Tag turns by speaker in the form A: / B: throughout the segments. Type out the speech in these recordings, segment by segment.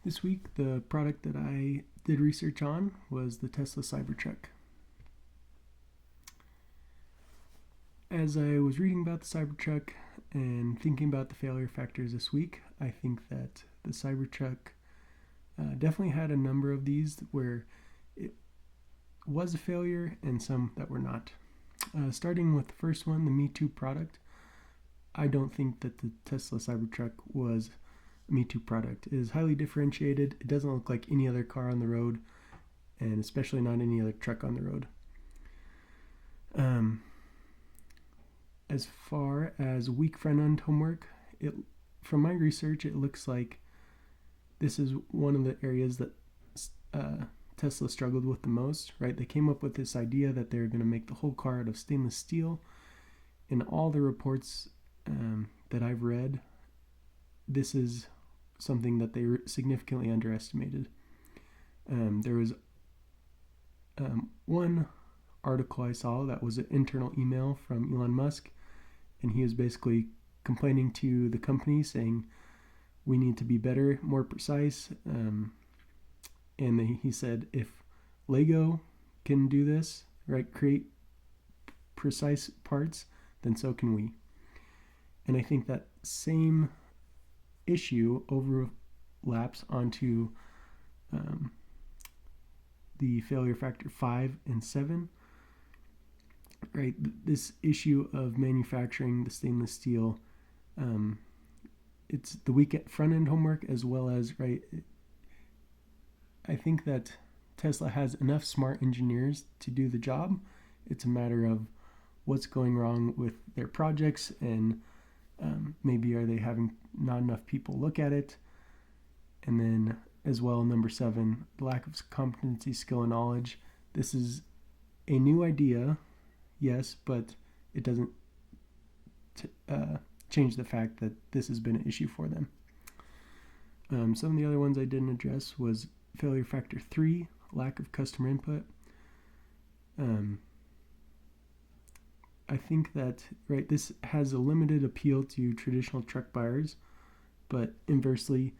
A: This week, the product that I did research on was the Tesla Cybertruck. As I was reading about the Cybertruck and thinking about the failure factors this week, I think that the Cybertruck definitely had a number of these where it was a failure and some that were not. Starting with the first one, the Me Too product, I don't think that the Tesla Cybertruck was a Me Too product. It is highly differentiated. It doesn't look like any other car on the road, and especially not any other truck on the road. As far as weak front-end homework, from my research, it looks like this is one of the areas that Tesla struggled with the most, right? They came up with this idea that they're going to make the whole car out of stainless steel. In all the reports that I've read, this is something that they significantly underestimated. There was one article I saw that was an internal email from Elon Musk, and he was basically complaining to the company saying, we need to be better, more precise. And he said, if Lego can do this, right, create precise parts, then so can we. And I think that same issue overlaps onto the failure factor 5 and 7. Right, this issue of manufacturing the stainless steel, it's the weak front-end homework as well as, right, I think that Tesla has enough smart engineers to do the job. It's a matter of what's going wrong with their projects, and maybe are they having not enough people look at it. And then as well, number 7, lack of competency, skill, and knowledge. This is a new idea, yes, but it doesn't change the fact that this has been an issue for them. Some of the other ones I didn't address was failure factor 3, lack of customer input. I think that, right, this has a limited appeal to traditional truck buyers, but inversely,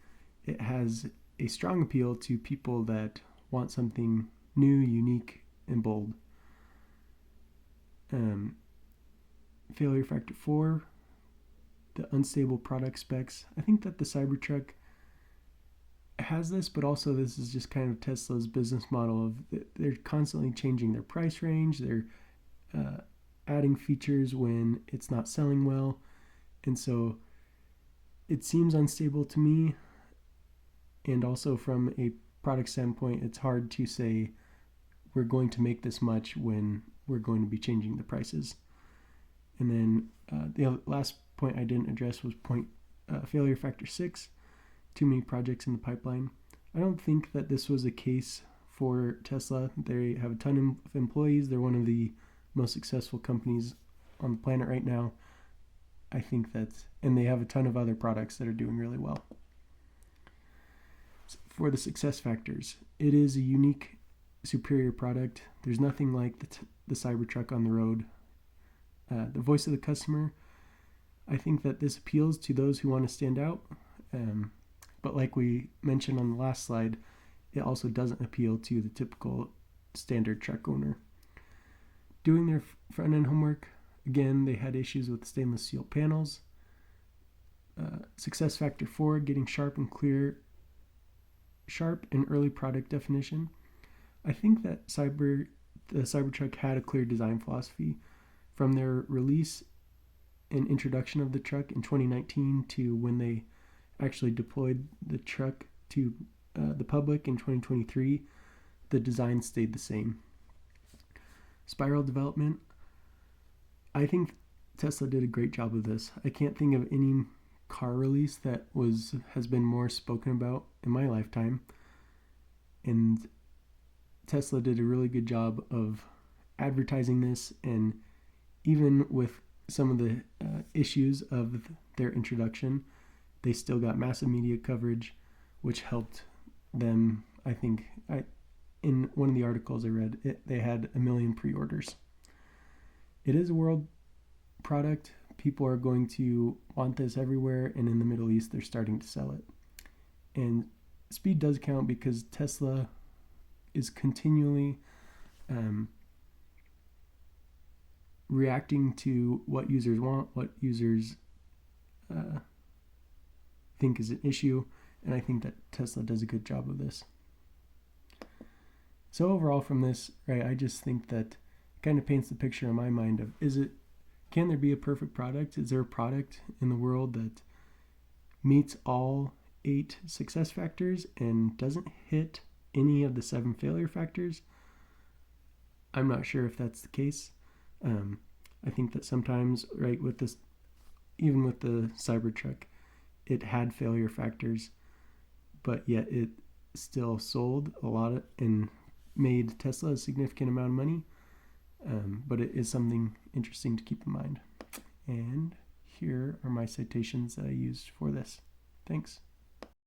A: it has a strong appeal to people that want something new, unique, and bold. Failure factor 4, the unstable product specs. I think that the Cybertruck has this, but also this is just kind of Tesla's business model of they're constantly changing their price range. They're adding features when it's not selling well, and so it seems unstable to me. And also from a product standpoint, it's hard to say we're going to make this much when we're going to be changing the prices. And then the last point I didn't address was failure factor 6, too many projects in the pipeline. I don't think that this was a case for Tesla. They have a ton of employees. They're one of the most successful companies on the planet right now. I think that, and they have a ton of other products that are doing really well. For the success factors, it is a unique, superior product. There's nothing like the Cybertruck on the road. The voice of the customer, I think that this appeals to those who want to stand out. But like we mentioned on the last slide, it also doesn't appeal to the typical standard truck owner. Doing their front-end homework, again, they had issues with stainless steel panels. Success factor 4, getting sharp and early product definition. I think that the Cybertruck had a clear design philosophy from their release and introduction of the truck in 2019 to when they actually deployed the truck to the public in 2023. The design stayed the same. Spiral development. I think Tesla did a great job of this. I can't think of any car release that has been more spoken about in my lifetime, and Tesla did a really good job of advertising this, and even with some of the issues of their introduction, they still got massive media coverage, which helped them. I think in one of the articles I read, they had 1 million pre-orders. It is a world product. People are going to want this everywhere, and in the Middle East, they're starting to sell it. And speed does count because Tesla is continually reacting to what users want, what users think is an issue, and I think that Tesla does a good job of this. So overall from this, right, I just think that it kind of paints the picture in my mind of, can there be a perfect product? Is there a product in the world that meets all 8 success factors and doesn't hit any of the 7 failure factors? I'm not sure if that's the case. I think that sometimes, right, with this, even with the Cybertruck, it had failure factors, but yet it still sold a lot and made Tesla a significant amount of money. But it is something interesting to keep in mind. And here are my citations that I used for this. Thanks.